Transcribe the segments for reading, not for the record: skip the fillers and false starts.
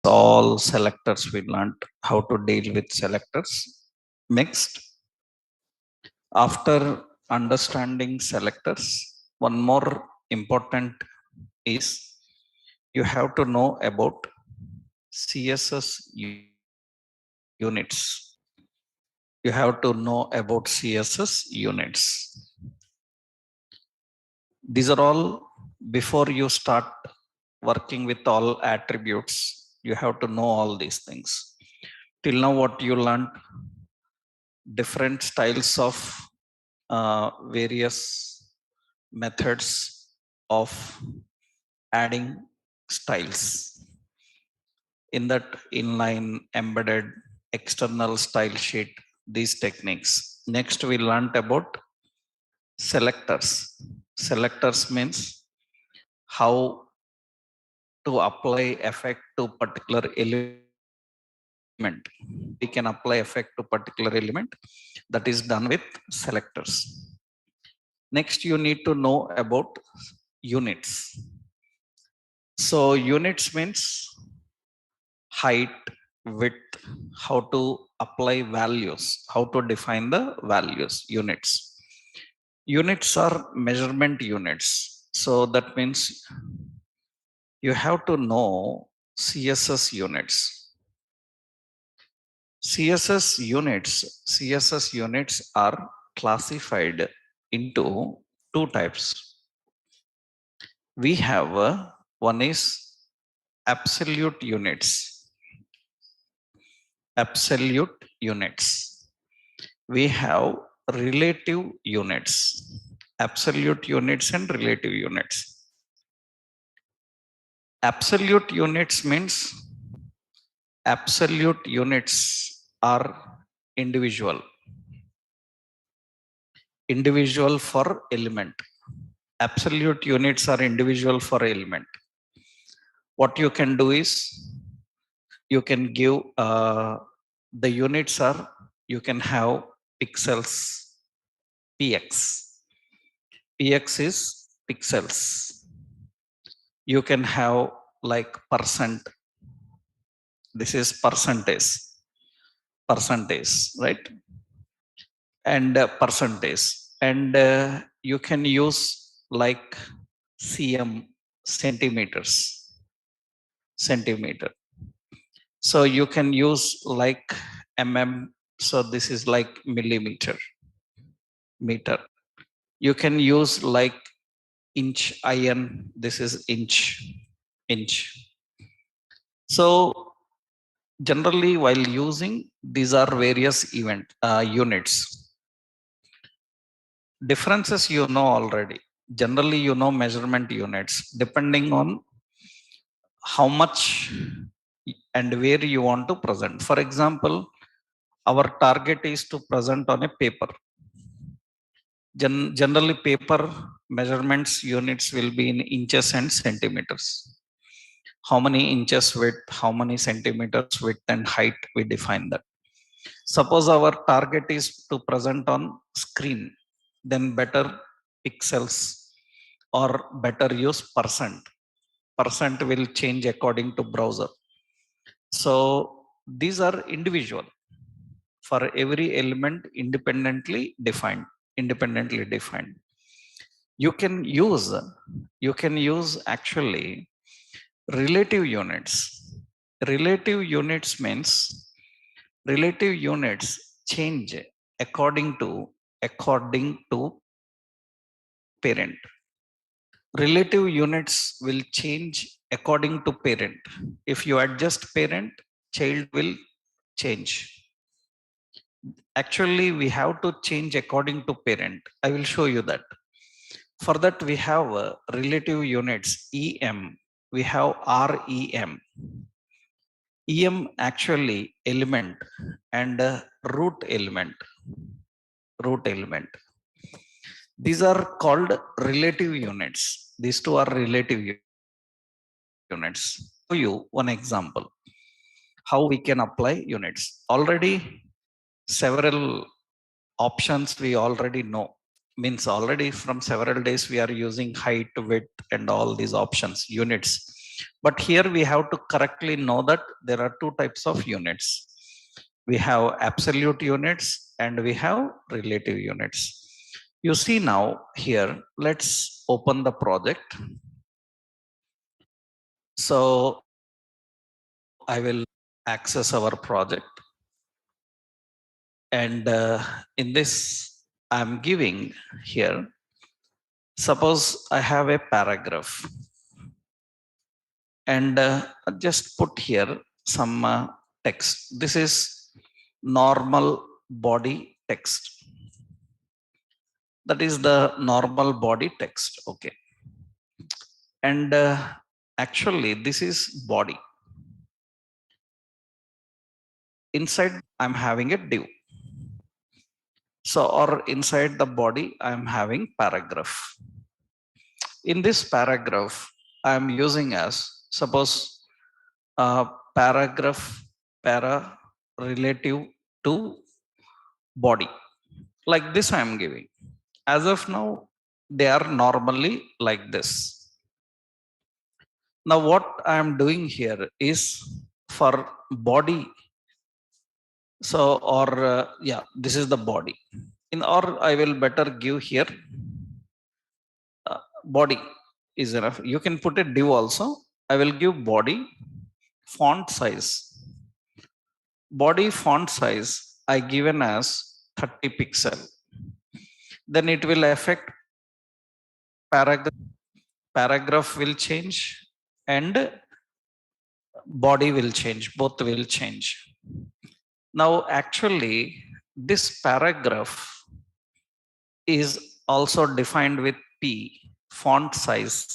all selectors we learned how to deal with selectors. Next, after understanding selectors, one more important is you have to know about CSS units. You have to know about CSS units. These are all before you start working with all attributes. You have to know all these things. Till now, what you learned, different styles of various methods of adding styles. In that inline, embedded, external style sheet, these techniques. Next, we learned about selectors. Selectors means how to apply effect to particular element. We can apply effect to particular element, that is done with selectors. Next, you need to know about units. So units means height, width, how to apply values, how to define the values, units. Units are measurement units. So that means you have to know CSS units. CSS units are classified into two types. We have one is absolute units. Absolute units. We have relative units. Absolute units and relative units. Absolute units means absolute units are individual. Individual for element. Absolute units are individual for element. What you can do is you can give the units are, you can have pixels px. Px is pixels. You can have like percent. This is percentage, right? And percentage. And you can use like cm, centimeters, centimeter. So you can use like mm. So this is like millimeter, meter. You can use like inch, in. This is inch, inch. So generally, while using these are various units. Differences you know already. Generally, you know measurement units depending on how much and where you want to present. For example, our target is to present on a paper. Generally, paper measurements units will be in inches and centimeters. How many inches width, how many centimeters width and height, we define that. Suppose our target is to present on screen, then better pixels or better use percent. Percent will change according to browser. So these are individual for every element independently defined. You can use actually relative units. Relative units means relative units change according to parent. Relative units will change according to parent. If you adjust parent, child will change. Actually, we have to change according to parent. I will show you that. For that, we have relative units, EM. We have REM. EM actually element and root element. These are called relative units. These two are relative units. Show you one example how we can apply units. Already several options we already know. Means already from several days we are using height, width and all these options, units. But here we have to correctly know that there are two types of units. We have absolute units and we have relative units. You see now here, let's open the project. So I will access our project, and in this I'm giving here, suppose I have a paragraph, and just put here some text. This is normal body text. That is the normal body text. Okay. And actually, this is body. Inside, I'm having a div. So, or inside the body, I'm having paragraph. In this paragraph, I'm using as, suppose, paragraph, para relative to body. Like this, I'm giving. As of now, they are normally like this. Now, what I am doing here is for body. So, or yeah, this is the body. Or I will better give here body is enough. You can put a div also. I will give body font size. Body font size I given as 30 pixel. Then it will affect paragraph. Paragraph will change and body will change. Both will change. Now, actually, this paragraph is also defined with P font size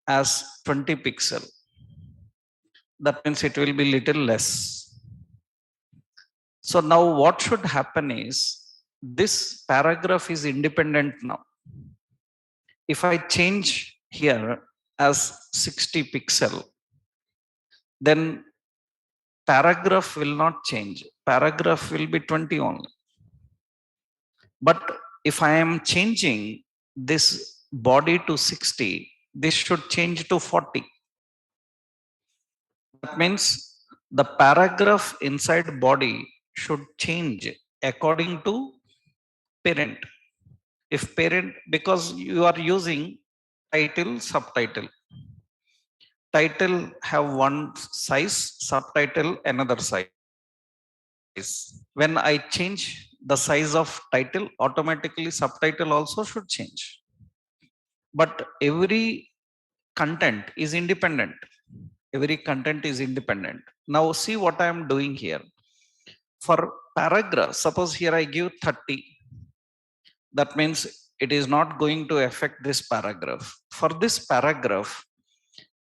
as 20 pixel. That means it will be little less. So now what should happen is this paragraph is independent now. If I change here as 60 pixel, then paragraph will not change. Paragraph will be 20 only. But if I am changing this body to 60, this should change to 40. That means the paragraph inside body should change according to parent. If parent, because you are using title, subtitle. Title have one size, subtitle another size. When I change the size of title, automatically subtitle also should change. But every content is independent. Every content is independent. Now see what I am doing here. For paragraph, suppose here I give 30. That means it is not going to affect this paragraph. For this paragraph,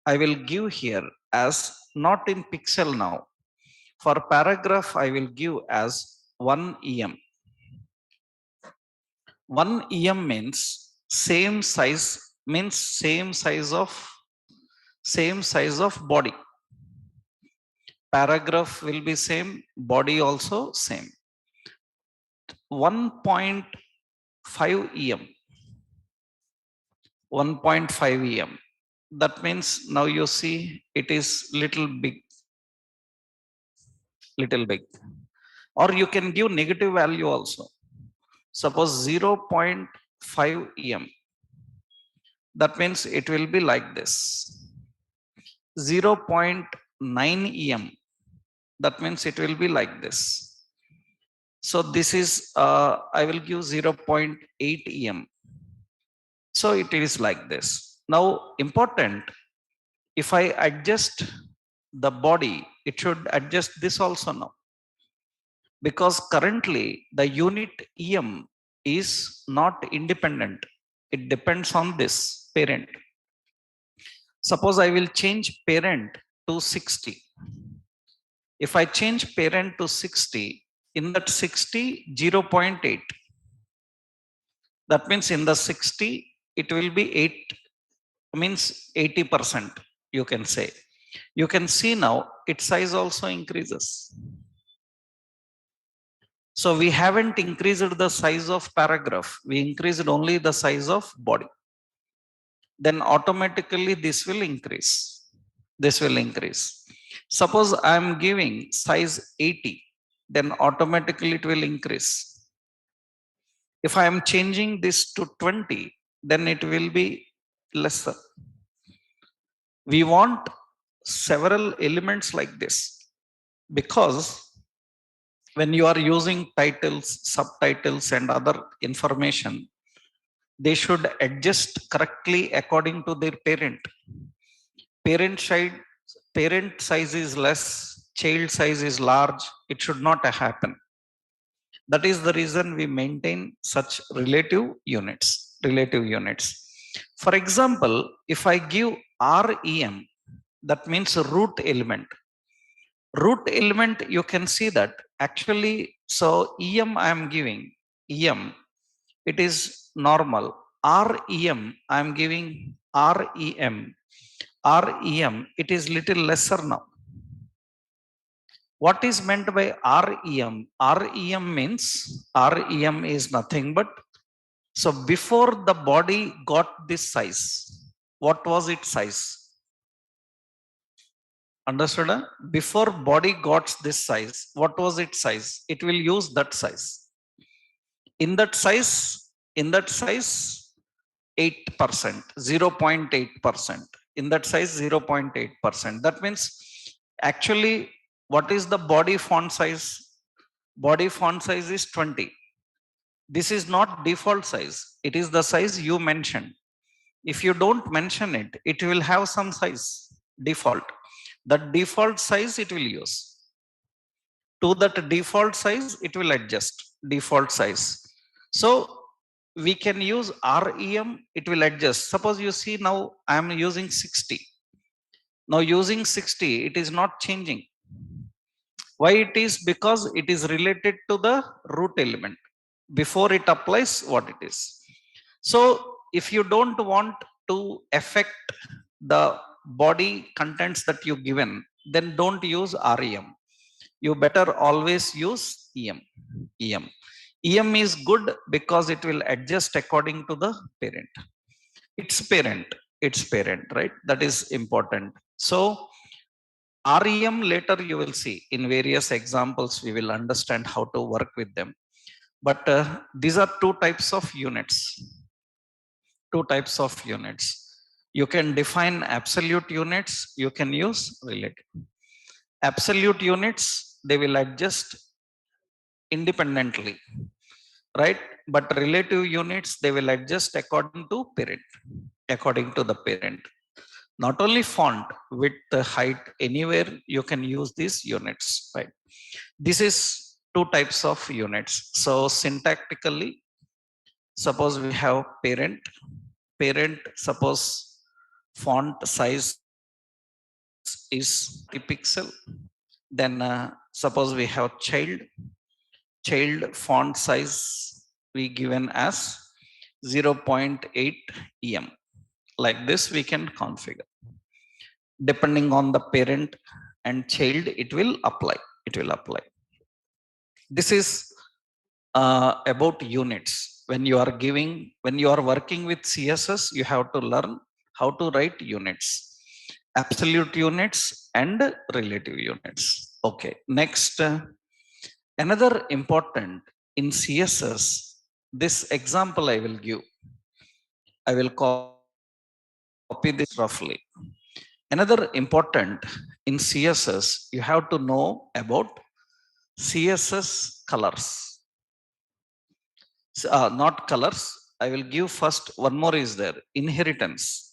I will give here as not in pixel now. For paragraph, I will give as 1 em. 1 em means same size, means same size of body. Paragraph will be same, body also same. 1.5 em. 1.5 em. That means now you see it is little big. Or you can give negative value also. Suppose 0.5 em. That means it will be like this. 0.9 em. That means it will be like this. So this is, I will give 0.8 em. So it is like this. Now important, if I adjust the body, it should adjust this also now. Because currently the unit em is not independent. It depends on this parent. Suppose I will change parent to 60. If I change parent to 60, in that 60, 0.8. That means in the 60, it will be 8, means 80%, you can say. You can see now its size also increases. So we haven't increased the size of paragraph. We increased only the size of body. Then automatically this will increase. This will increase. Suppose I am giving size 80, then automatically it will increase. If I am changing this to 20, then it will be lesser. We want several elements like this because when you are using titles, subtitles, and other information, they should adjust correctly according to their parent. Parent side, parent size is less, child size is large. It should not happen. That is the reason we maintain such relative units. Relative units. For example, if I give REM, that means root element. Root element, you can see that actually, so EM I am giving, EM, it is normal. REM, I am giving REM. REM, it is little lesser now. What is meant by REM? REM means, REM is nothing but, so before the body got this size, what was its size? Understood? Before body got this size, what was its size? It will use that size. In that size, 8%, 0.8%. In that size, 0.8%. That means actually, what is the body font size? Body font size is 20. This is not default size. It is the size you mentioned. If you don't mention it, it will have some size default. That default size it will use. To that default size, it will adjust default size. So we can use REM, it will adjust. Suppose you see now I am using 60. Now using 60, it is not changing. Why it is? Because it is related to the root element. Before it applies what it is. So if you don't want to affect the body contents that you given, then don't use REM. You better always use EM. EM. EM is good because it will adjust according to the parent. Its parent, right? That is important. So REM later you will see in various examples, we will understand how to work with them. But these are two types of units. Two types of units. You can define absolute units, you can use relative. Absolute units, they will adjust independently, right? But relative units, they will adjust according to parent, according to the parent. Not only font, width, height, anywhere you can use these units, right? This is two types of units. So syntactically, suppose we have parent, suppose font size is 30 pixel. Then suppose we have child font size we given as 0.8 em. Like this we can configure. Depending on the parent and child, it will apply. It will apply. This is about units. When you are working with CSS, you have to learn how to write units, absolute units and relative units. Okay, next, another important in CSS, this example I will give. I will copy this roughly. Another important in CSS, you have to know about CSS colors. Not colors. I will give first one more is there, inheritance.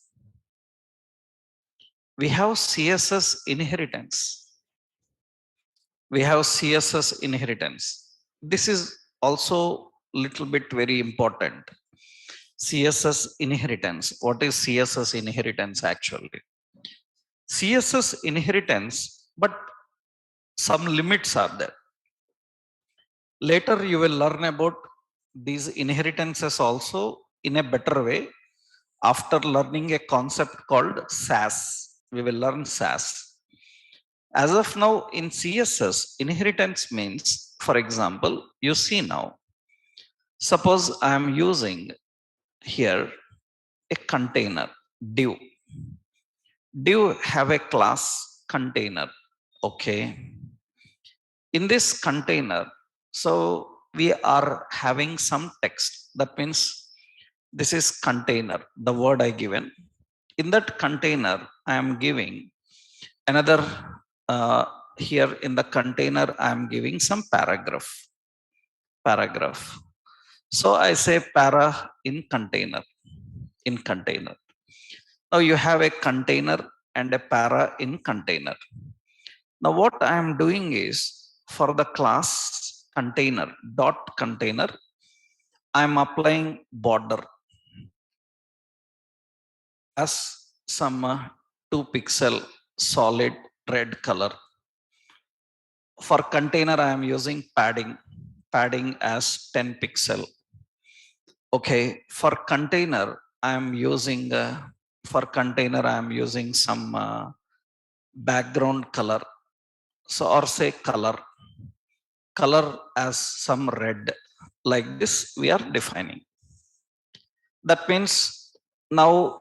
We have CSS inheritance. We have CSS inheritance. This is also little bit very important. CSS inheritance. What is CSS inheritance actually? CSS inheritance, but some limits are there. Later you will learn about these inheritances also in a better way after learning a concept called SAS. We will learn SAS. As of now in CSS, inheritance means, for example, you see now, suppose I am using here a container div. Do you have a class container? Okay. In this container, so we are having some text. That means this is container, the word I given. In that container, I am giving another, uh, here in the container, I am giving some paragraph. So I say para in container, in container. Now you have a container and a para in container. Now what I am doing is, for the class container dot container, I am applying border as some 2 pixel solid red color. For container, I am using padding as 10 pixel. Okay, for container, I am using some background color. So, or say color as some red. Like this, we are defining. That means now,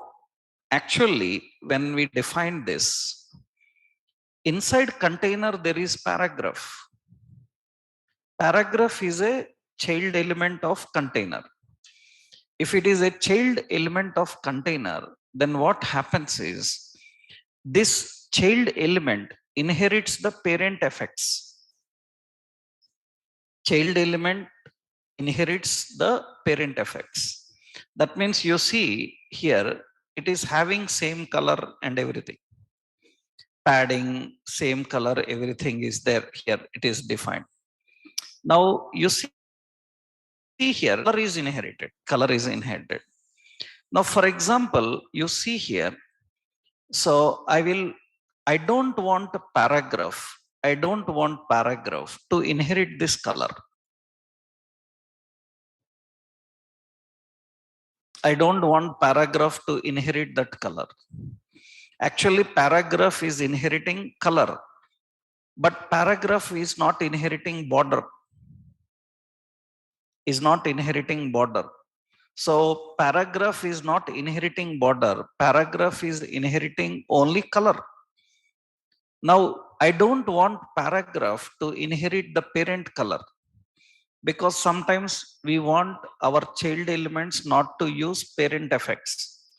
actually, when we define this, inside container there is paragraph. Paragraph is a child element of container. If it is a child element of container, then what happens is, this child element inherits the parent effects. Child element inherits the parent effects. That means you see here, it is having same color and everything. Padding, same color, everything is there here. It is defined. Now you see here, color is inherited. Color is inherited. Now, for example, you see here. So I don't want a paragraph. I don't want paragraph to inherit this color. I don't want paragraph to inherit that color. Actually, paragraph is inheriting color, but paragraph is not inheriting border. Is not inheriting border. So paragraph is not inheriting border. Paragraph is inheriting only color. Now, I don't want paragraph to inherit the parent color, because sometimes we want our child elements not to use parent effects.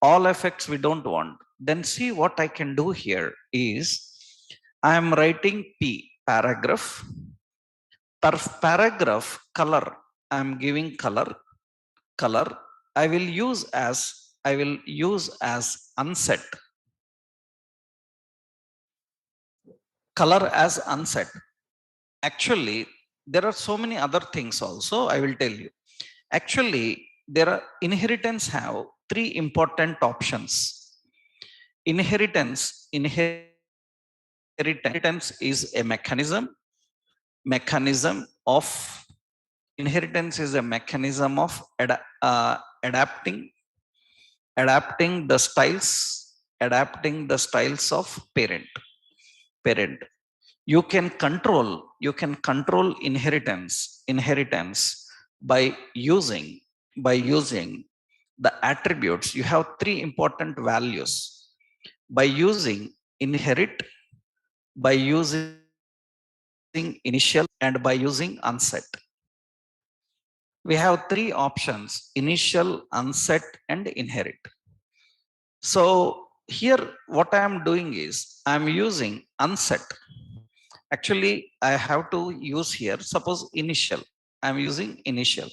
All effects we don't want. Then see what I can do here is, I am writing P, paragraph. Per paragraph color, I am giving color. I will use as unset. Color as unset. Actually, there are so many other things also, I will tell you. Actually, there are inheritance have three important options. Inheritance is a mechanism of inheritance is a mechanism of adapting the styles of parent. You can control inheritance by using the attributes. You have three important values. By using inherit, by using initial, and by using unset. We have three options: initial, unset, and inherit. So here what I am doing is, I am using unset. Actually, I have to use here, suppose initial. I am using initial.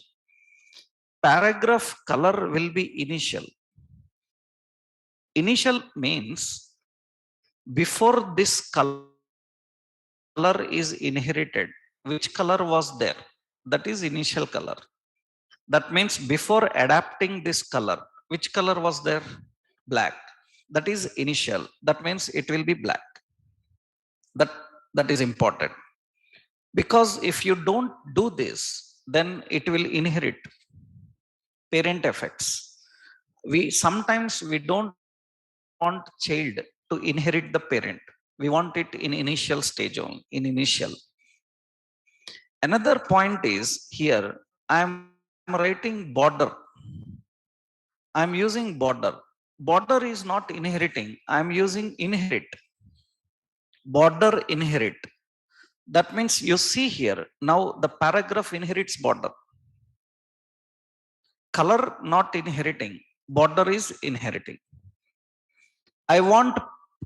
Paragraph color will be initial. Initial means before this color is inherited, which color was there? That is initial color. That means before adapting this color, which color was there? Black. That is initial. That means it will be black. That is important. Because if you don't do this, then it will inherit parent effects. We don't want child to inherit the parent. We want it in initial stage only, in initial. Another point is here, I am writing border. I am using border. Border is not inheriting. I am using inherit. Border inherit. That means you see here now the paragraph inherits border. Color not inheriting, border is inheriting. I want,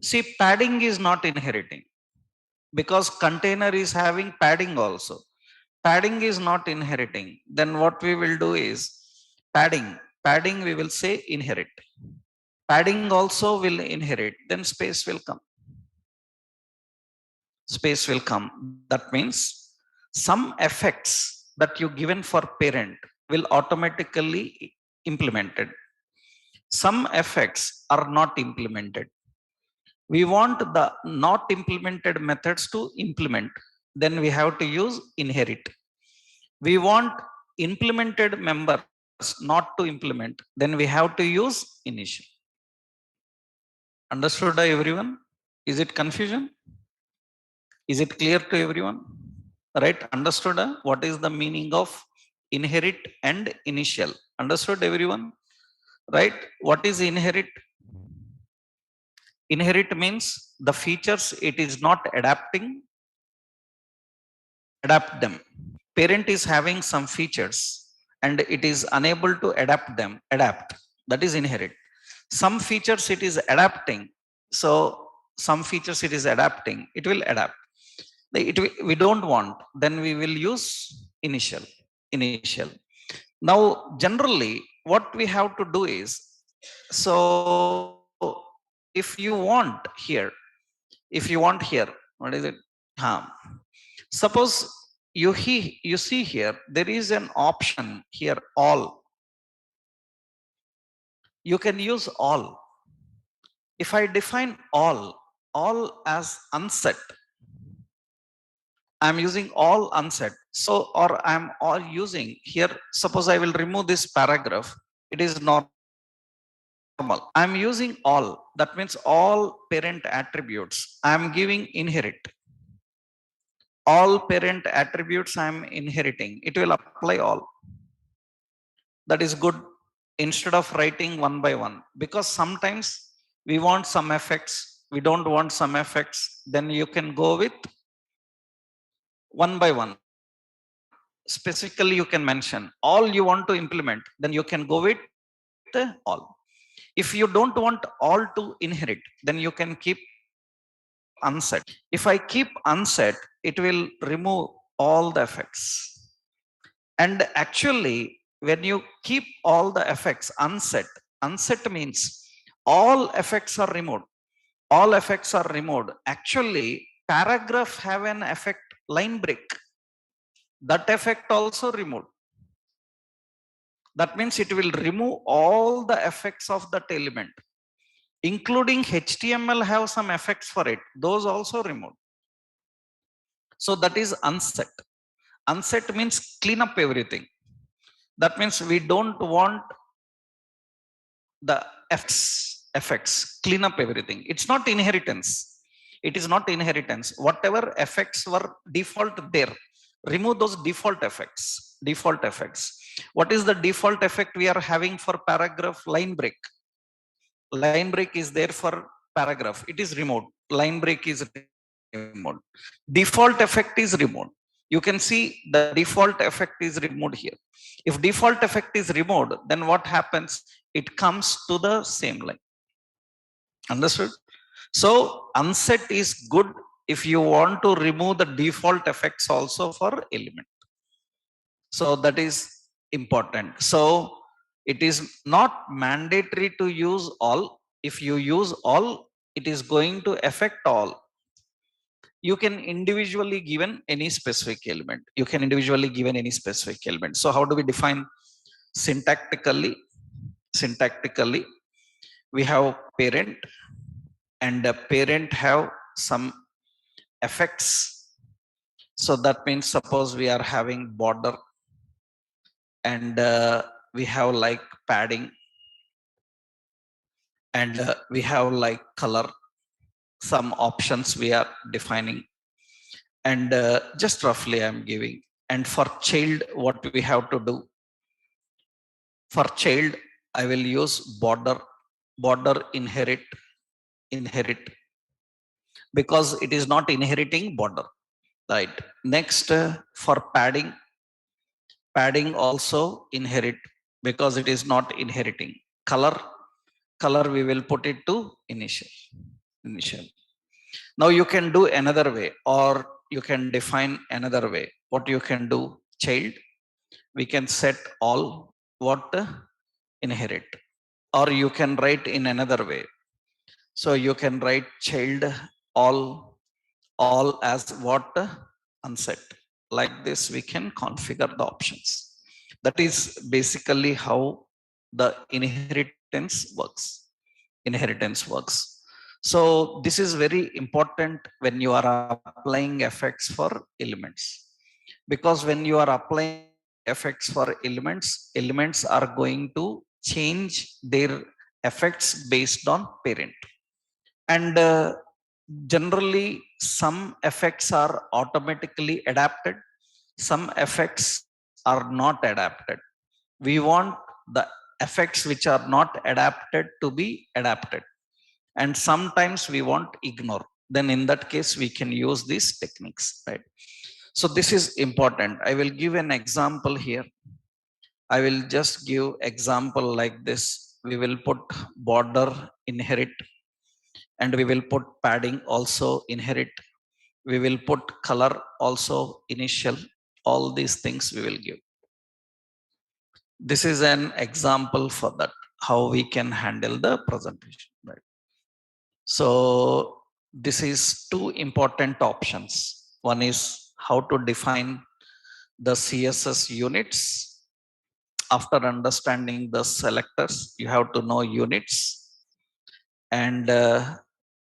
see, padding is not inheriting because container is having padding also. Padding is not inheriting. Then what we will do is padding we will say inherit. Padding also will inherit, then space will come. Space will come. That means some effects that you given for parent will automatically implemented. Some effects are not implemented. We want the not implemented methods to implement, then we have to use inherit. We want implemented members not to implement, then we have to use initial. Understood everyone? Is it confusion? Is it clear to everyone? Right? Understood what is the meaning of inherit and initial? Understood everyone? Right? What is inherit? Inherit means the features it is not adapting, adapt them. Parent is having some features and it is unable to adapt them, adapt. That is inherit. Some features it is adapting. So some features it is adapting, it will adapt. We don't want, then we will use initial. Initial. Now generally what we have to do is, so if you want here, what is it? Suppose you see here there is an option here, all. You can use all. If I define all as unset, I'm using all unset. So, or I'm all using here, suppose I will remove this paragraph, it is normal. I'm using all, that means all parent attributes I'm giving inherit. All parent attributes I'm inheriting, it will apply all. That is good, instead of writing one by one, because sometimes we want some effects, we don't want some effects, then you can go with one by one. Specifically you can mention all you want to implement, then you can go with all. If you don't want all to inherit, then you can keep unset. If I keep unset, it will remove all the effects. And actually when you keep all the effects unset, unset means all effects are removed. All effects are removed. Actually paragraph have an effect, line break, that effect also removed. That means it will remove all the effects of that element, including HTML have some effects for it, those also removed. So that is unset. Unset means clean up everything. That means we don't want the effects, clean up everything. It's not inheritance. It is not inheritance. Whatever effects were default there, remove those default effects. Default effects. What is the default effect we are having for paragraph? Line break. Line break is there for paragraph, it is removed. Line break is removed. Default effect is removed. You can see the default effect is removed here. If default effect is removed, then what happens? It comes to the same line. Understood? So unset is good if you want to remove the default effects also for element. So that is important. So it is not mandatory to use all. If you use all, it is going to affect all. You can individually given any specific element. You can individually given any specific element. So how do we define? Syntactically, we have parent, and the parent have some effects. So that means suppose we are having border, and we have like padding, and we have like color, some options we are defining, and just roughly I'm giving. And for child, what we have to do? For child, I will use border, border inherit because it is not inheriting border, right? Next, for padding also inherit because it is not inheriting. Color we will put it to initial. Now you can do another way, or you can define another way. What you can do, child, we can set all what inherit, or you can write in another way. So you can write child all as what unset. Like this we can configure the options. That is basically how the inheritance works. So this is very important when you are applying effects for elements, because when you are applying effects for elements are going to change their effects based on parent. And generally some effects are automatically adapted, some effects are not adapted. We want the effects which are not adapted to be adapted, and sometimes we want ignore. Then in that case we can use these techniques, right? So this is important. I will give an example here. I will just give example like this. We will put border inherit, and we will put padding also inherit. We will put color also initial. All these things we will give. This is an example for that, how we can handle the presentation, right? So this is two important options. One is how to define the CSS units. After understanding the selectors, you have to know units, and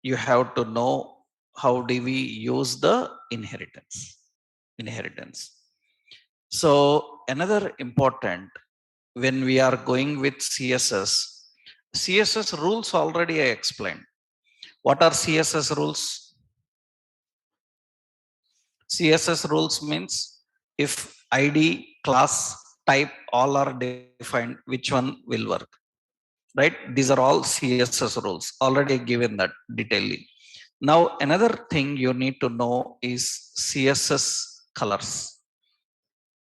you have to know how do we use the inheritance. So another important, when we are going with CSS rules already I explained. What are CSS rules? CSS rules means if ID, class, type all are defined, which one will work, right? These are all CSS rules already given that detailing. Now another thing you need to know is CSS colors.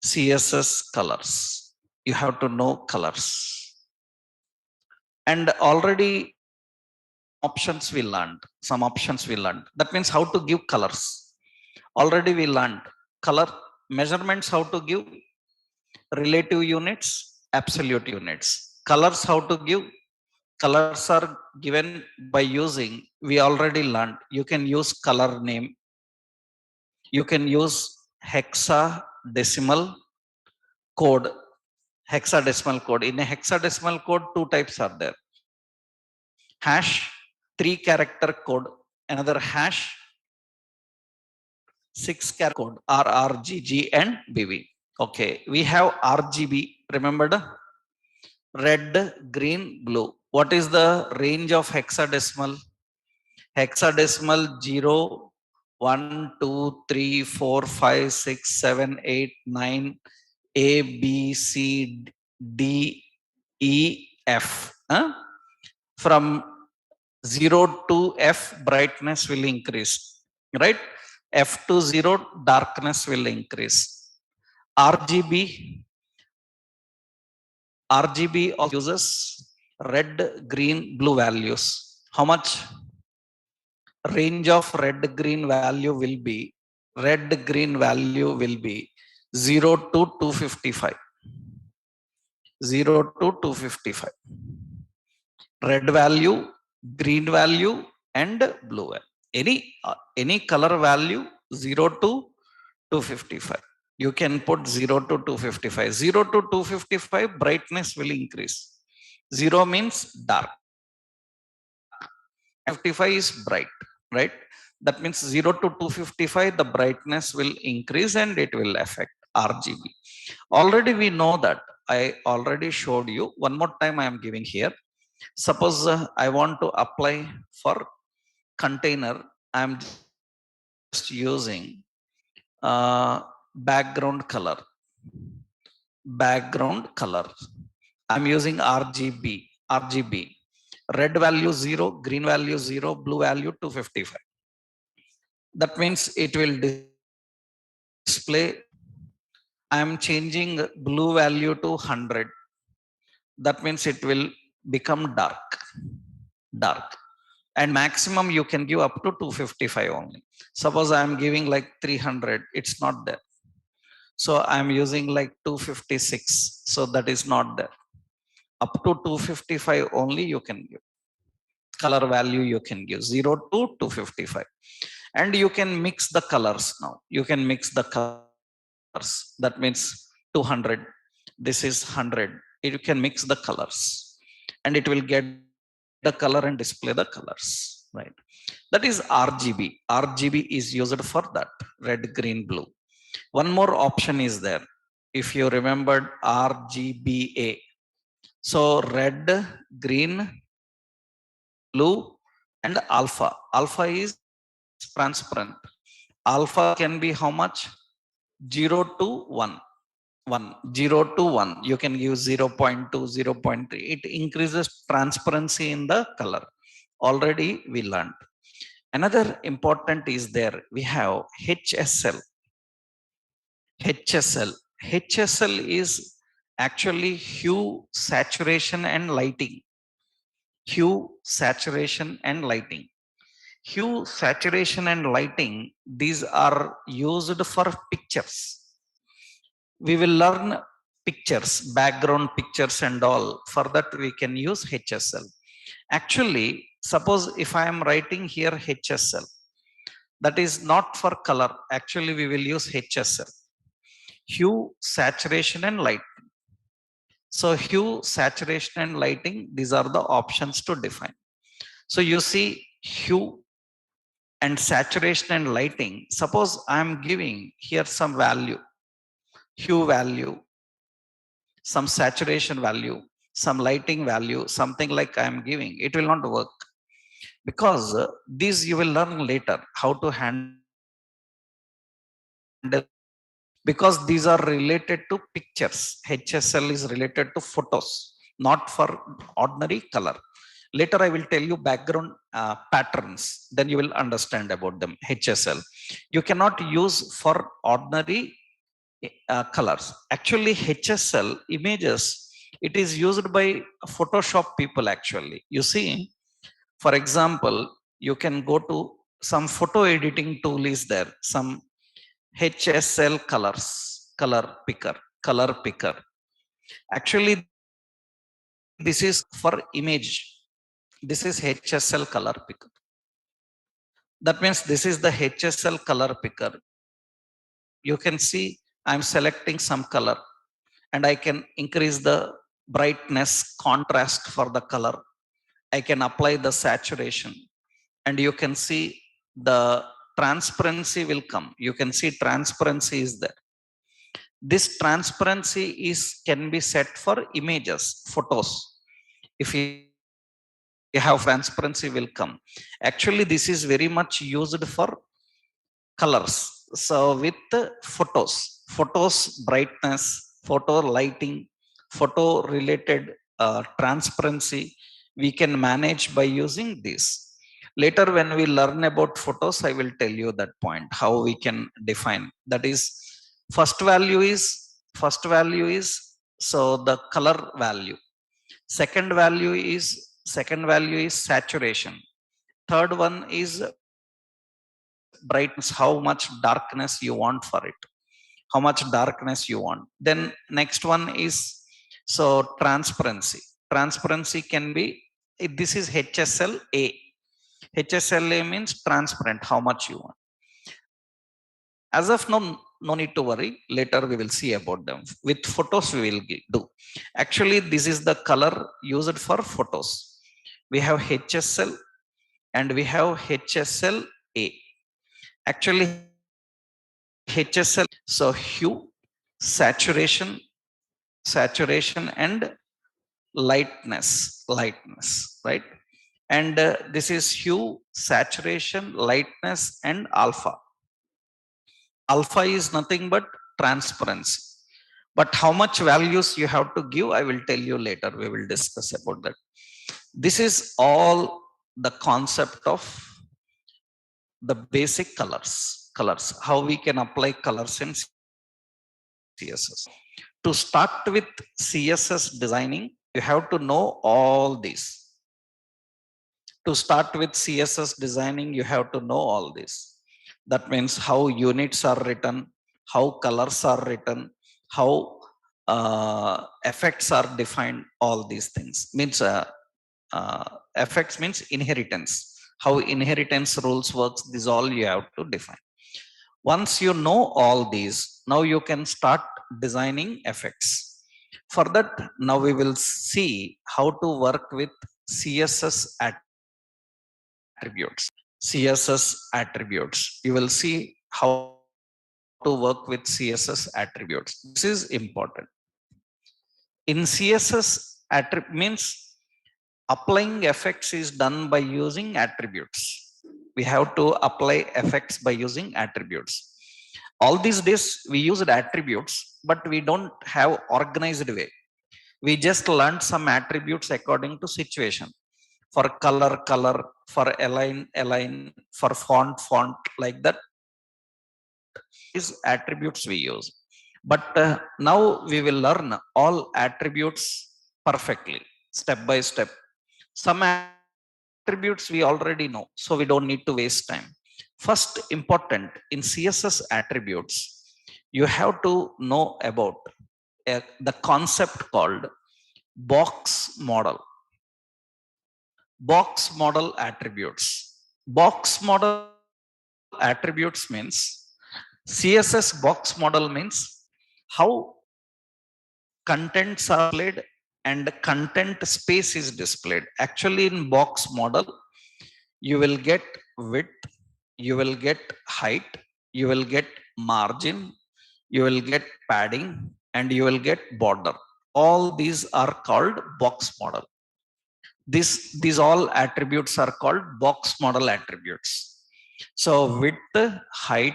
CSS colors, you have to know colors. And already some options we learned. That means how to give colors. Already we learned color measurements, how to give relative units, absolute units. Colors, how to give. Colors are given by using, we already learned, you can use color name, you can use hexadecimal code. Hexadecimal code, in a hexadecimal code two types are there: hash, 3-character code; another hash, 6-character code, RRGG and BB. Okay, we have RGB, remember the red, green, blue. What is the range of hexadecimal? Hexadecimal 0, 1, 2, 3, 4, 5, 6, 7, 8, 9, A, B, C, D, E, F. From 0 to F, brightness will increase, right? F to 0, darkness will increase. RGB also uses red, green, blue values. How much? Range of red green value will be, red green value will be 0 to 255. 0 to 255. Red value, green value, and blue value. Any color value 0 to 255. You can put 0 to 255. 0 to 255, brightness will increase. 0 means dark. 55 is bright, right? That means 0 to 255, the brightness will increase and it will affect RGB. Already we know that. I already showed you. One more time I am giving here. Suppose I want to apply for container. I am just using background color. I'm using RGB. red value 0, green value 0, blue value 255. That means it will display. I am changing blue value to 100. That means it will become dark. And maximum you can give up to 255 only. Suppose I am giving like 300, it's not there. So I am using like 256. So that is not there. Up to 255 only you can give. Color value you can give 0 to 255. And you can mix the colors now. You can mix the colors. That means 200. This is 100. You can mix the colors. And it will get the color and display the colors. Right. That is RGB. RGB is used for that. Red, green, blue. One more option is there. If you remembered RGBA. So red, green, blue, and alpha. Alpha is transparent. Alpha can be how much? 0 to 1. 0 to 1. You can use 0 0.2, 0 0.3. It increases transparency in the color. Already we learned. Another important is there. We have HSL. HSL is actually hue, saturation, and lighting. Hue, saturation, and lighting. Hue, saturation, and lighting, these are used for pictures. We will learn pictures, background pictures and all. For that, we can use HSL. Actually, suppose if I am writing here HSL, that is not for color. Actually, we will use HSL. Hue, saturation, and light. So hue, saturation, and lighting, these are the options to define. So you see hue and saturation and lighting. Suppose I am giving here some value, hue value, some saturation value, some lighting value, something like I am giving, it will not work. Because these you will learn later how to handle. Because these are related to pictures. HSL is related to photos, not for ordinary color. Later I will tell you background patterns, then you will understand about them. HSL. You cannot use for ordinary colors. Actually, HSL images, it is used by Photoshop people actually. You see, for example, you can go to some photo editing tool is there, some HSL color picker. Actually, this is for image. This is HSL color picker. That means this is the HSL color picker. You can see I'm selecting some color and I can increase the brightness, contrast for the color. I can apply the saturation and you can see the transparency will come. You can see transparency is there. This transparency can be set for images, photos. If you have transparency will come. Actually, this is very much used for colors. So with photos brightness, photo lighting, photo related transparency, we can manage by using this. Later when we learn about photos, I will tell you that point, how we can define. That is, first value is so the color value. Second value is saturation. Third one is brightness, how much darkness you want for it, how much darkness you want. Then next one is so transparency can be, this is HSLA. HSLA means transparent, how much you want. As of now, no need to worry, later we will see about them. With photos we will do. Actually, this is the color used for photos. We have HSL and we have HSLA. Actually, HSL, so hue, saturation and lightness, right? And this is hue, saturation, lightness, and alpha. Alpha is nothing but transparency. But how much values you have to give, I will tell you later. We will discuss about that. This is all the concept of the basic colors, how we can apply colors in CSS. Now, to start with CSS designing, you have to know all these. To start with CSS designing, you have to know all this. That means how units are written, how colors are written, how effects are defined, all these things. Effects means inheritance. How inheritance rules works, this all you have to define. Once you know all these, now you can start designing effects. For that, now we will see how to work with CSS attributes. CSS attributes. You will see how to work with CSS attributes. This is important. In CSS attribute means applying effects is done by using attributes. We have to apply effects by using attributes. All these days we used attributes, but we don't have organized way. We just learned some attributes according to situation. For color, for align, for font, like that. These attributes we use. But now we will learn all attributes perfectly, step by step. Some attributes we already know, so we don't need to waste time. First important in CSS attributes, you have to know about the concept called box model. Box model attributes. Box model attributes means CSS box model means how contents are displayed and content space is displayed. Actually, in box model, you will get width, you will get height, you will get margin, you will get padding, and you will get border. All these are called box model. These all attributes are called box model attributes. So width, height,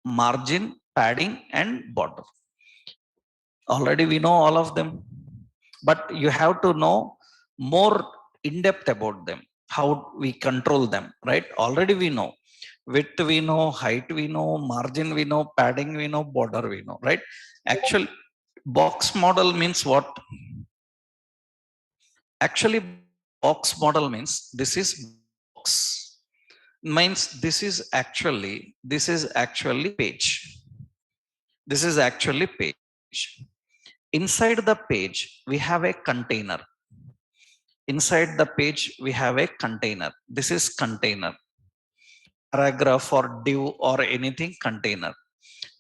margin, padding, and border. Already we know all of them, but you have to know more in depth about them, how we control them, right? Already we know width, we know height, we know margin, we know padding, we know border, we know, right? Actually, box model means what? Actually, box model means this is box, means this is actually page. This is actually page. Inside the page we have a container. Inside the page we have a container. This is container. Paragraph or div or anything, container.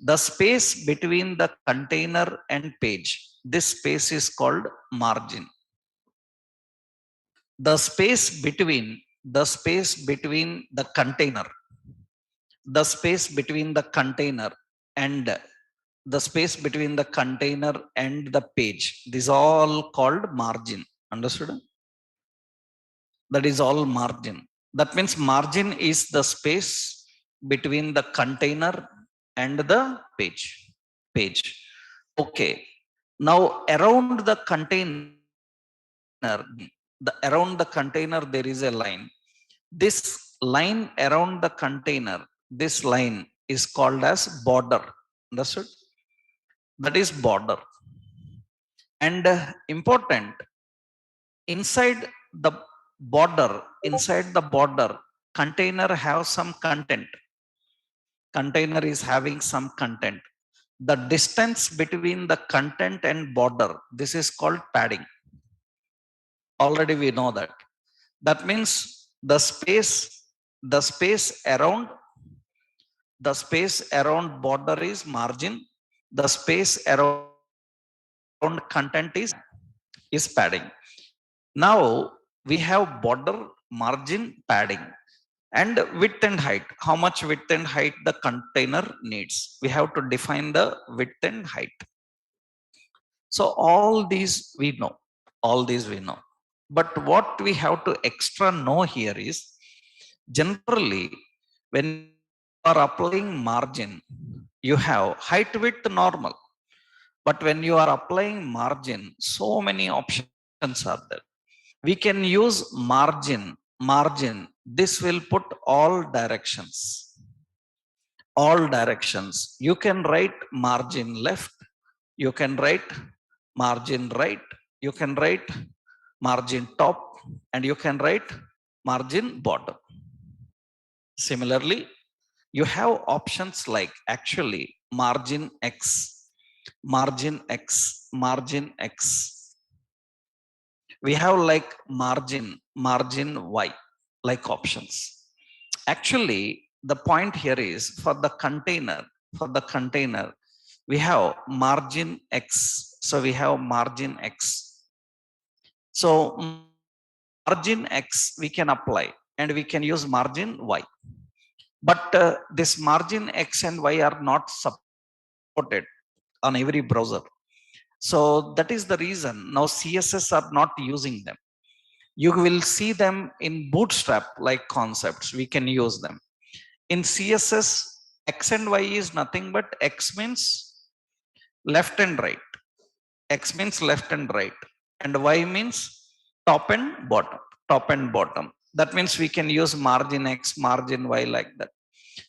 The space between the container and page, this space is called margin. The space between the container, the space between the container and the space between the container and the page, this all called margin. Understood? That is all margin. That means margin is the space between the container and the page. Okay, now around the container, around the container there is a line. This line around the container, this line is called as border. Understood? That is border. And important, inside the border, container have some content. Container is having some content. The distance between the content and border, this is called padding. Already we know that. That means the space around border is margin. The space around content is padding. Now we have border, margin, padding, and width and height. How much width and height the container needs, we have to define the width and height. So all these we know. But what we have to extra know here is, generally when you are applying margin, you have height, width, normal. But when you are applying margin, so many options are there. We can use margin. Margin. This will put all directions. All directions. You can write margin left. You can write margin right. You can write margin top, and you can write margin bottom. Similarly, you have options like actually margin X, margin X, margin X. We have like margin Y, like options. Actually, the point here is for the container, we have margin X. So we have margin X. So margin X we can apply, and we can use margin Y. But this margin X and Y are not supported on every browser. So that is the reason now CSS are not using them. You will see them in Bootstrap like concepts. We can use them. In CSS, X and Y is nothing but X means left and right. X means left and right. And Y means top and bottom. Top and bottom. That means we can use margin X, margin Y like that.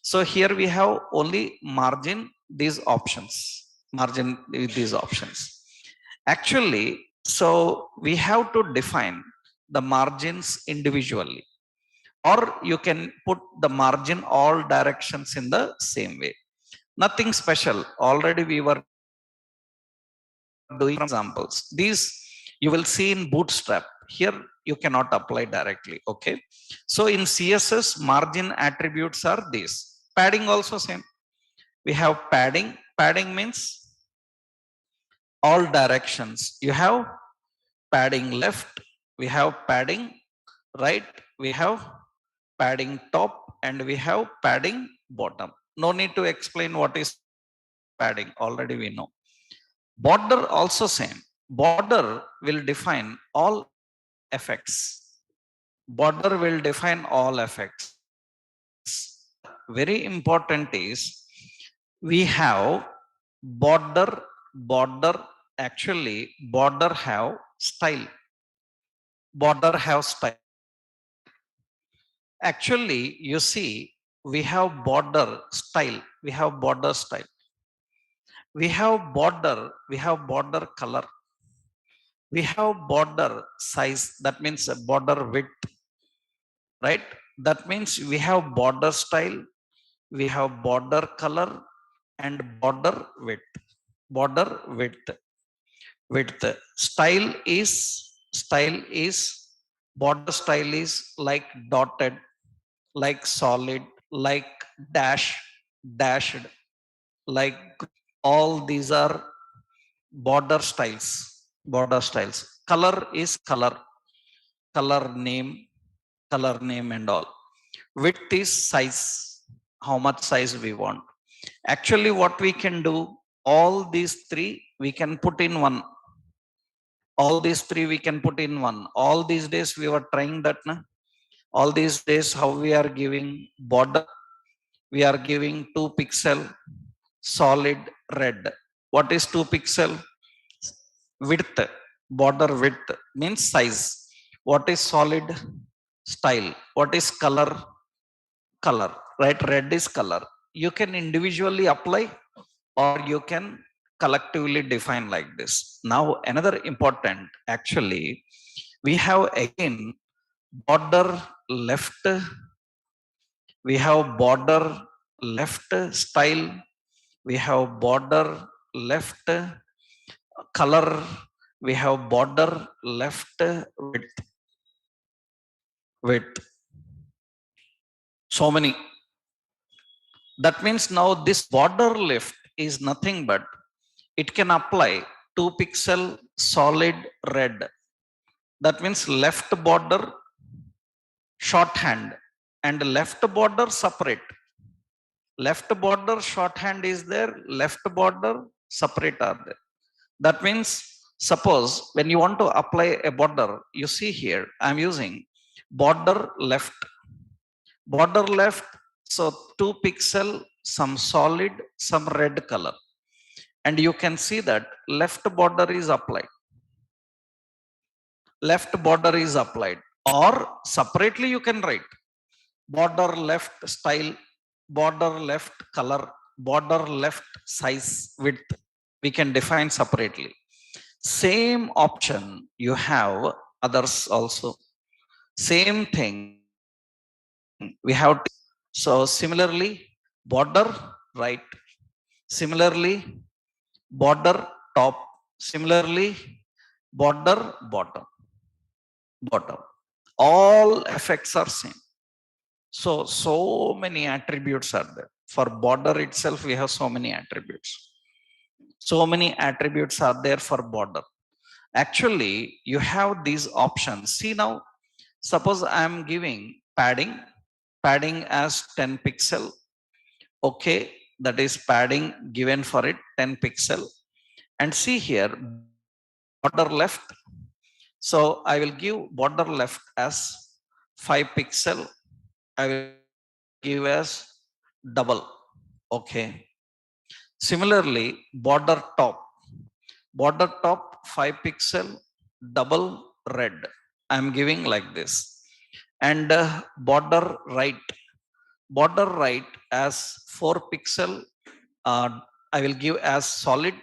So here we have only margin these options. Margin these options. Actually, so we have to define the margins individually, or you can put the margin all directions in the same way. Nothing special. Already we were doing examples. These you will see in Bootstrap. Here you cannot apply directly. Okay. So in CSS, margin attributes are these. Padding also same. We have padding. Padding means all directions. You have padding left, we have padding right, we have padding top, and we have padding bottom. No need to explain what is padding, already we know. Border also same. Border will define all effects. Border will define all effects. Very important is we have border actually border have style. Border have style. Actually, you see, we have border style. We have border style. We have border color. We have border size. That means a border width, right? That means we have border style, we have border color, and border width. Border width. Width. Style is border style is like dotted, like solid, like dashed, like all these are border styles. Border styles. Color is color name and all. Width is size, how much size we want. Actually, what we can do, all these three we can put in one. All these three we can put in one. All these days we were trying that. Na? All these days, how we are giving border, we are giving 2 pixel solid red. What is 2 pixel? Width. Border width means size. What is solid? Style. What is color? Color, right? Red is color. You can individually apply, or you can collectively define like this. Now another important, actually we have again border left, we have border left style, we have border left color, we have border left width. So many. That means now this border left is nothing but it can apply 2 pixel solid red. That means left border shorthand and left border separate. Left border shorthand is there, left border separate are there. That means suppose when you want to apply a border, you see here I am using border left. Border left, so 2 pixel, some solid, some red color. And you can see that left border is applied. left border is applied, or separately you can write border left style, border left color, border left size width. We can define separately. Same option you have others also. Same thing we have to. So similarly, border right, similarly border top, similarly border bottom. All effects are same. So many attributes are there. For border itself we have so many attributes. So many attributes are there for border. Actually you have these options. See now, suppose I am giving padding as 10 pixel. Okay, that is padding given for it 10 pixel. And see here border left. So I will give border left as 5 pixel. I will give as double. Okay. Similarly, border top 5 pixel double red. I am giving like this. And border right as 4 pixel. I will give as solid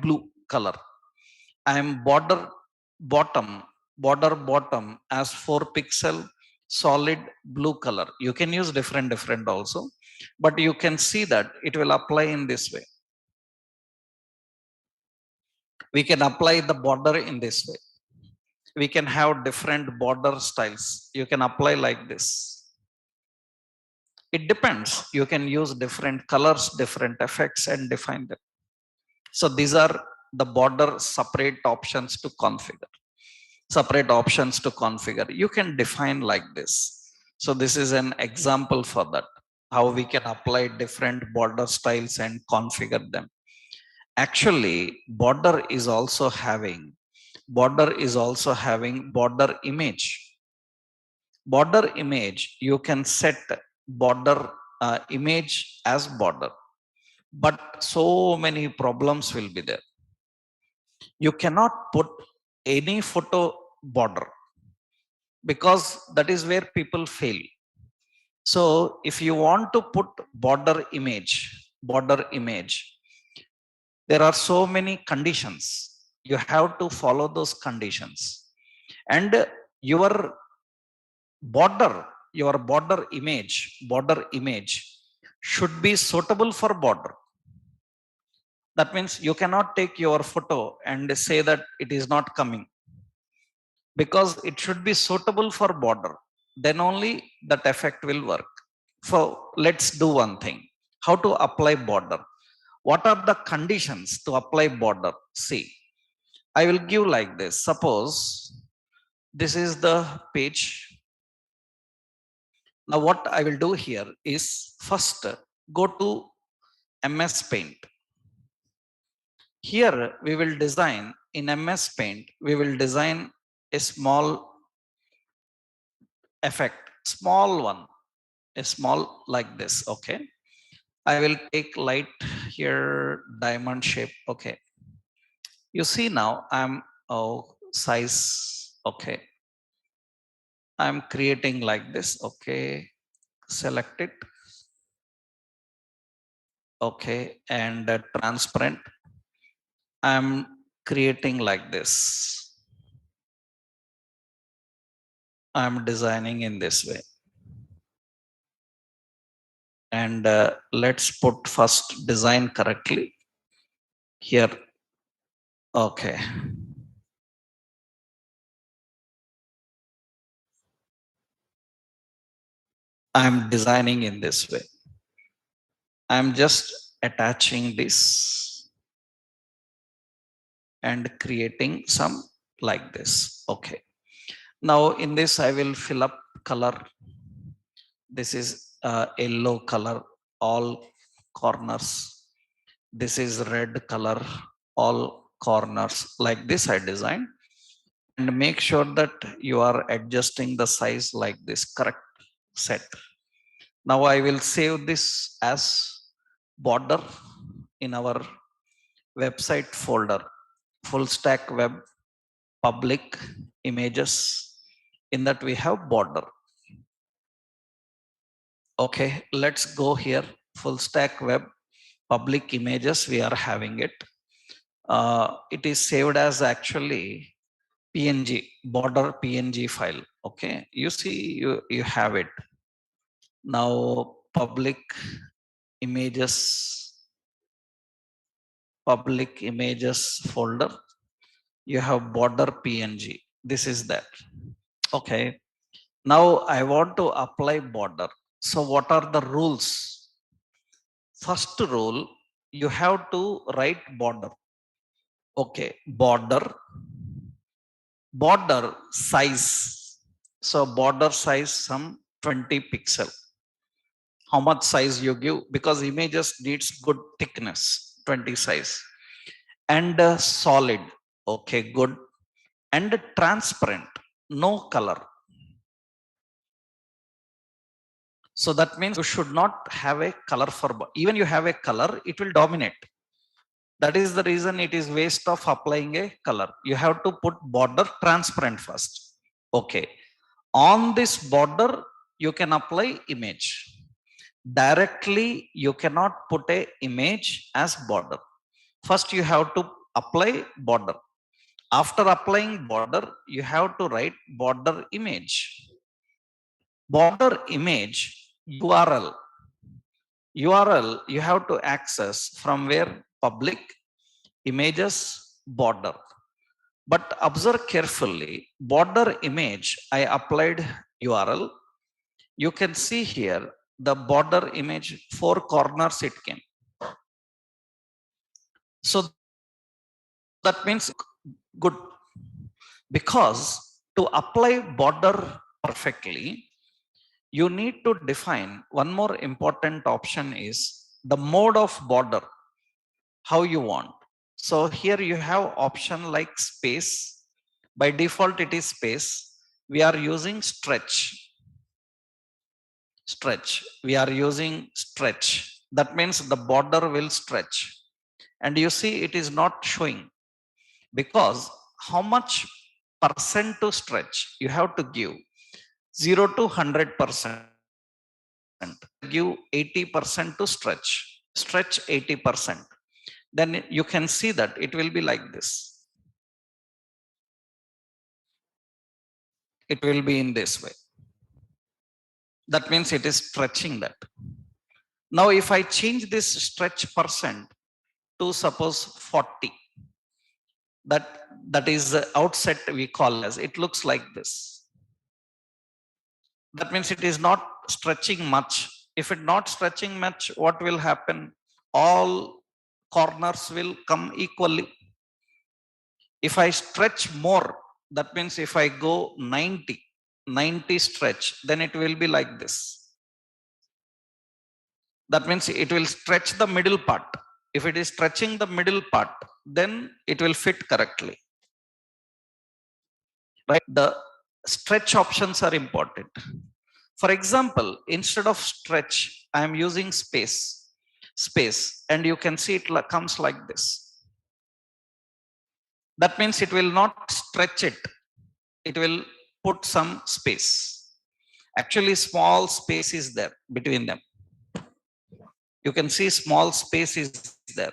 blue color. I am bottom border bottom as 4 pixel solid blue color. You can use different also, but you can see that it will apply in this way. We can apply the border in this way. We can have different border styles. You can apply like this. It depends. You can use different colors, different effects, and define them. So these are the border separate options to configure. Separate options to configure. You can define like this. So this is an example for that, how we can apply different border styles and configure them. Actually, border is also having border image. Border image, you can set border image as border, but so many problems will be there. You cannot put any photo border, because that is where people fail. So if you want to put border image, there are so many conditions. You have to follow those conditions. And your border border image should be suitable for border. That means you cannot take your photo and say that it is not coming, because it should be suitable for border. Then only that effect will work. So let's do one thing. How to apply border? What are the conditions to apply border? See, I will give like this. Suppose this is the page. Now what I will do here is, first go to MS Paint. Here we will design in MS Paint, we will design a small effect, small one, a small like this. Okay, I will take light here, diamond shape. Okay, you see now I'm size. Okay, I'm creating like this. Okay, select it. Okay, and transparent, I'm creating like this. I'm designing in this way. And let's put first design correctly here. Okay, I'm designing in this way. I'm just attaching this and creating some like this. Okay, now in this I will fill up color. This is yellow color, all corners. This is red color, all corners. Like this I design. And make sure that you are adjusting the size like this, correct set. Now I will save this as border in our website folder, full stack web. public images. In that we have border. Okay, let's go here. Full stack web, public images, we are having it. It is saved as actually PNG, border PNG file. Okay, you see, you have it. Now public images folder, you have border PNG. This is that. Okay, now I want to apply border. So what are the rules? First rule, you have to write border. Okay, border size. So border size some 20 pixel. How much size you give? Because images needs good thickness, 20 size. And solid. Okay, good. And transparent, no color. So that means you should not have a color for, even you have a color, it will dominate. That is the reason it is waste of applying a color. You have to put border transparent first. Okay. On this border, you can apply image. Directly, you cannot put a image as border. First, you have to apply border. After applying border, you have to write border image. Border image URL. URL you have to access from where? Public images border. But observe carefully, border image, I applied URL. You can see here the border image, 4 corners it came. So that means good, because to apply border perfectly, you need to define one more important option is the mode of border, how you want. So here you have option like space. By default, it is space. We are using stretch. We are using stretch. That means the border will stretch. And you see it is not showing, because how much percent to stretch? You have to give 0 to 100%. Give 80% to stretch. Stretch 80%. Then you can see that it will be like this. It will be in this way. That means it is stretching that. Now, if I change this stretch percent to suppose 40, that is the outset we call as, it looks like this. That means it is not stretching much. If it not stretching much, what will happen? All corners will come equally. If I stretch more, that means if I go 90 stretch, then it will be like this. That means it will stretch the middle part. If it is stretching the middle part, then it will fit correctly. Right? The stretch options are important. For example, instead of stretch, I am using space, and you can see it comes like this. That means it will not stretch it. It will put some space. Actually, small space is there between them. You can see small space is there.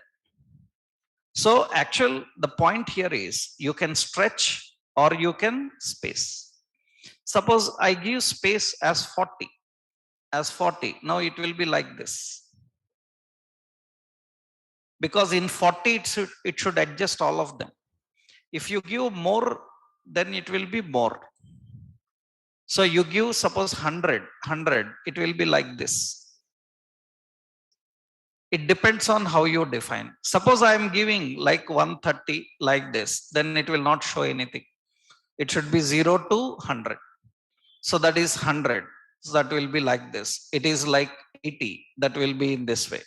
So the point here is you can stretch or you can space. Suppose I give space as 40. Now it will be like this. Because in 40, it should adjust all of them. If you give more, then it will be more. So you give suppose 100, it will be like this. It depends on how you define. Suppose I am giving like 130 like this, then it will not show anything. It should be 0 to 100. So that is 100. So that will be like this. It is like 80. That will be in this way.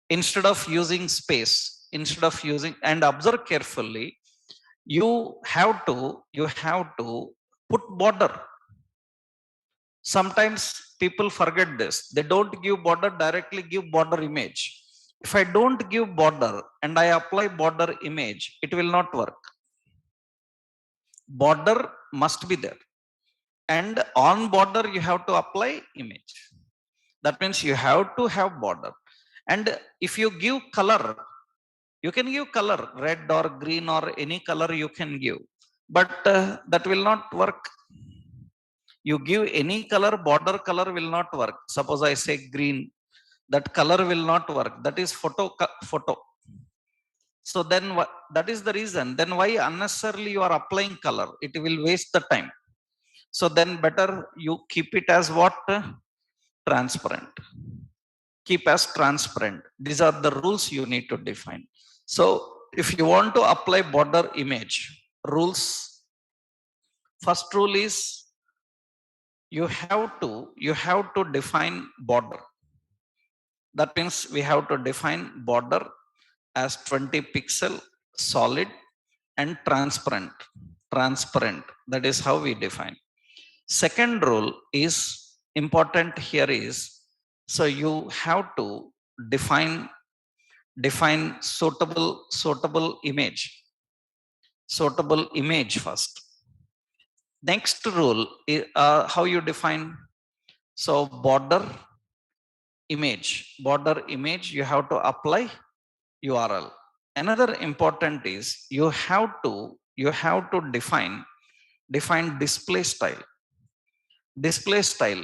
Instead of using space, and observe carefully, you have to put border. Sometimes people forget this. They don't give border, directly give border image. If I don't give border and I apply border image, it will not work. Border must be there, and on border you have to apply image. That means you have to have border. And if you give color, you can give color, red or green or any color you can give, but that will not work. You give any color, border color will not work. Suppose I say green, that color will not work. That is photo. So then that is the reason. Then why unnecessarily you are applying color? It will waste the time. So then better you keep it as what? Transparent. Keep as transparent. These are the rules you need to define. So if you want to apply border image rules, first rule is you have to define border. That means we have to define border as 20 pixel, solid and transparent. That is how we define. Second rule is important here is, so you have to define suitable image first. Next rule is how you define. So border image you have to apply URL. Another important is you have to define display style,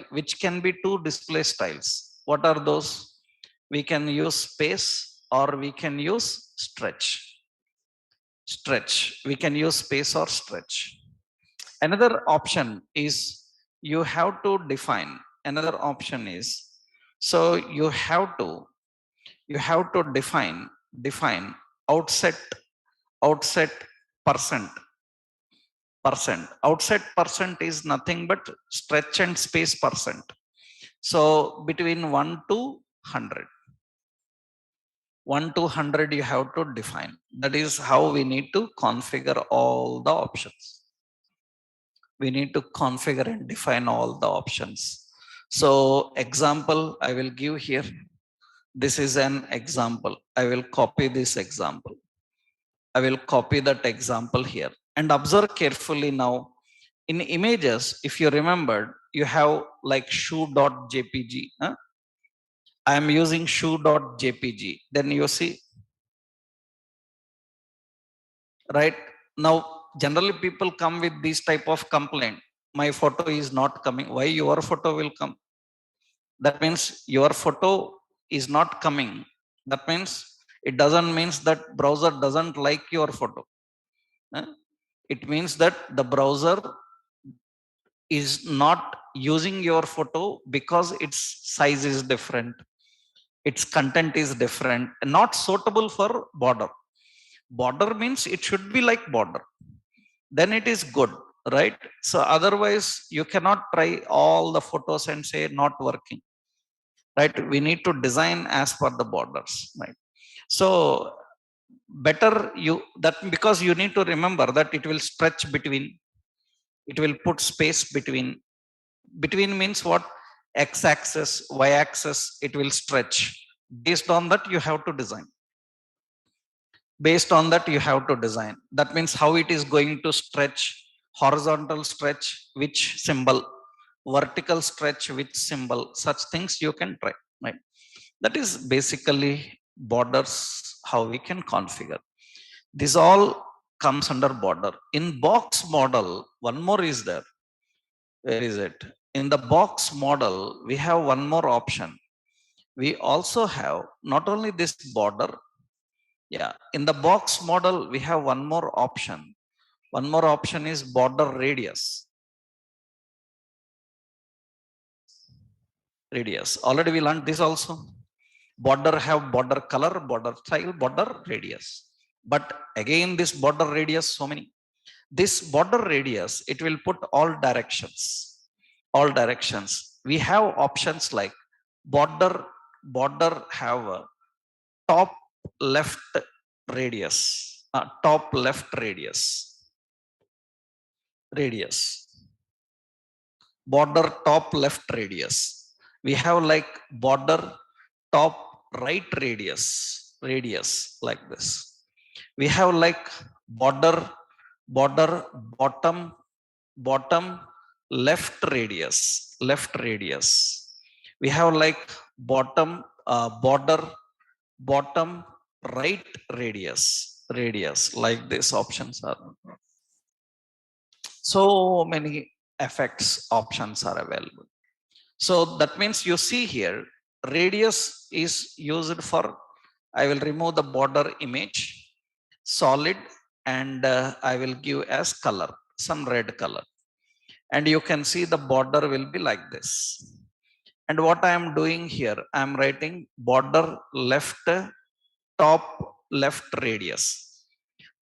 which can be two display styles. What are those? We can use space or we can use stretch. We can use space or stretch. Another option is you have to define. Another option is, so you have to define outset percent. Outset percent is nothing but stretch and space percent. So between 1 to 100, 1 to 100 you have to define. That is how we need to configure all the options. We need to configure and define all the options. So example I will give here. This is an example. I will copy this example. I will copy that example here and observe carefully now. In images, if you remembered, you have like shoe.jpg. I am using shoe.jpg. Then you see, right? Now, generally people come with this type of complaint. My photo is not coming. Why your photo will come? That means your photo is not coming. That means it doesn't mean that browser doesn't like your photo. It means that the browser is not using your photo because its size is different, its content is different, and not suitable for border. Border means it should be like border, then it is good, right? So otherwise you cannot try all the photos and say not working, right? We need to design as per the borders, right? So better you that, because you need to remember that it will stretch between, it will put space between means what? X axis, Y axis, it will stretch. Based on that you have to design. Based on that you have to design. That means how it is going to stretch. Horizontal stretch, which symbol? Vertical stretch, which symbol? Such things you can try, right? That is basically borders, how we can configure. This all comes under border. In box model, one more is there. Where is it? In the box model, we have one more option. We also have not only this border. Yeah, in the box model, we have one more option. One more option is border radius. Already we learned this also. Border have border color, border style, border radius. But again, this border radius, so many. This border radius, it will put all directions. All directions. We have options like border have a top left radius. Top left radius. Border top left radius. We have like border top right radius like this. We have like border border bottom left radius. We have like bottom border bottom right radius like this. Options are so many effects options are available. So that means you see here radius is used for, I will remove the border image solid, and I will give as color some red color, and you can see the border will be like this. And what I am doing here, I am writing border left top left radius,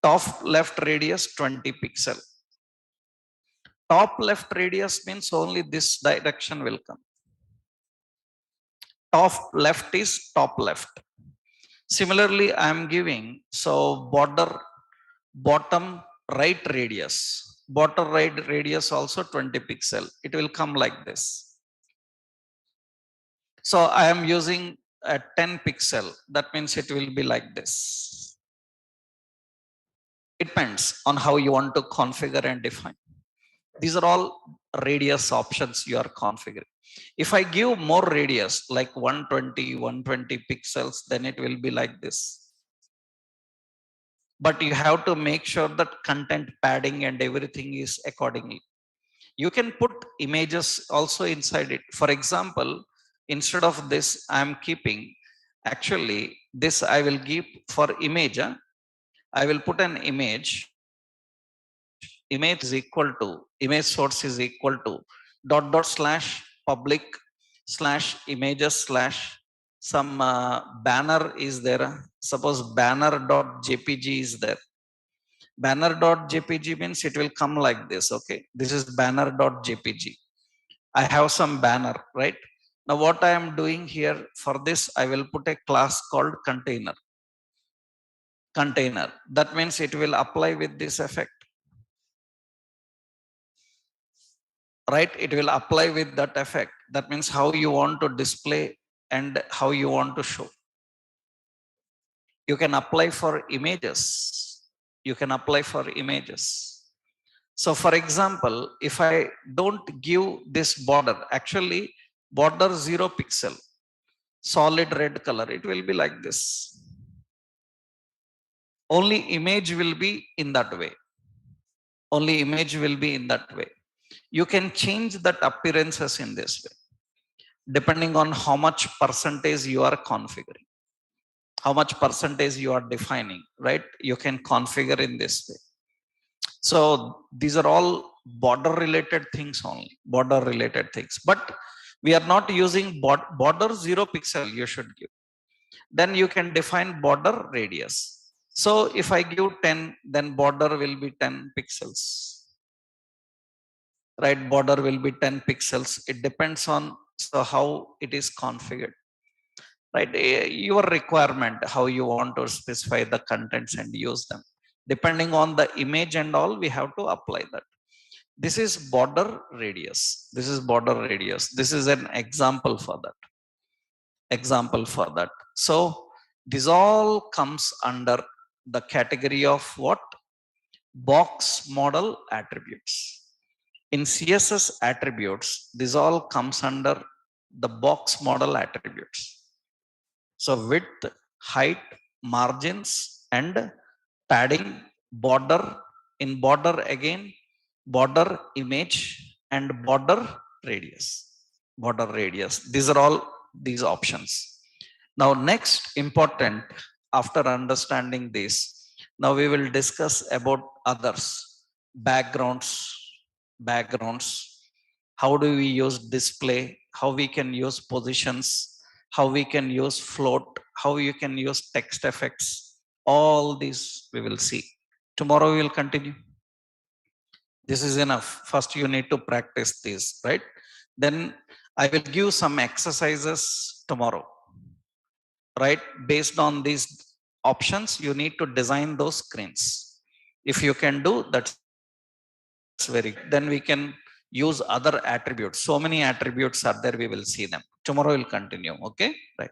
top left radius 20 pixel. Top left radius means only this direction will come. Top left is top left. Similarly, I am giving so border bottom right radius. Bottom right radius also 20 pixel. It will come like this. So I am using a 10 pixel. That means it will be like this. It depends on how you want to configure and define. These are all radius options you are configuring. If I give more radius like 120 pixels, then it will be like this. But you have to make sure that content padding and everything is accordingly. You can put images also inside it. For example, instead of this, I am keeping actually this I will give for image. I will put an image is equal to image source is equal to dot slash public slash images slash some banner is there. Suppose banner dot jpg is there. Banner dot jpg means it will come like this. Okay, this is banner dot jpg. I have some banner, right? Now what I am doing here, for this I will put a class called container. That means it will apply with this effect, right? It will apply with that effect. That means how you want to display and how you want to show. You can apply for images. So for example, if I don't give this border, actually border 0 pixel, solid red color, it will be like this. Only image will be in that way. You can change that appearances in this way, depending on how much percentage you are configuring, how much percentage you are defining, right? You can configure in this way. So these are all border related things only, but we are not using border 0 pixel you should give. Then you can define border radius. So if I give 10, then border will be 10 pixels, right? Border will be 10 pixels. It depends on so how it is configured, right? Your requirement, how you want to specify the contents and use them. Depending on the image and all, we have to apply that. This is border radius. This is an example for that. So this all comes under the category of what? Box model attributes. In CSS attributes, this all comes under the box model attributes. So width, height, margins, and padding, border. In border again, border image and border radius. These are all these options. Now next important, after understanding this, now we will discuss about others. Backgrounds. How do we use display? How we can use positions? How we can use float? How you can use text effects? All these we will see. Tomorrow we will continue. This is enough. First you need to practice this, right? Then I will give some exercises tomorrow, right? Based on these options, you need to design those screens. If you can do, that's very good. Then we can use other attributes. So many attributes are there, we will see them. Tomorrow we'll continue, okay? Right.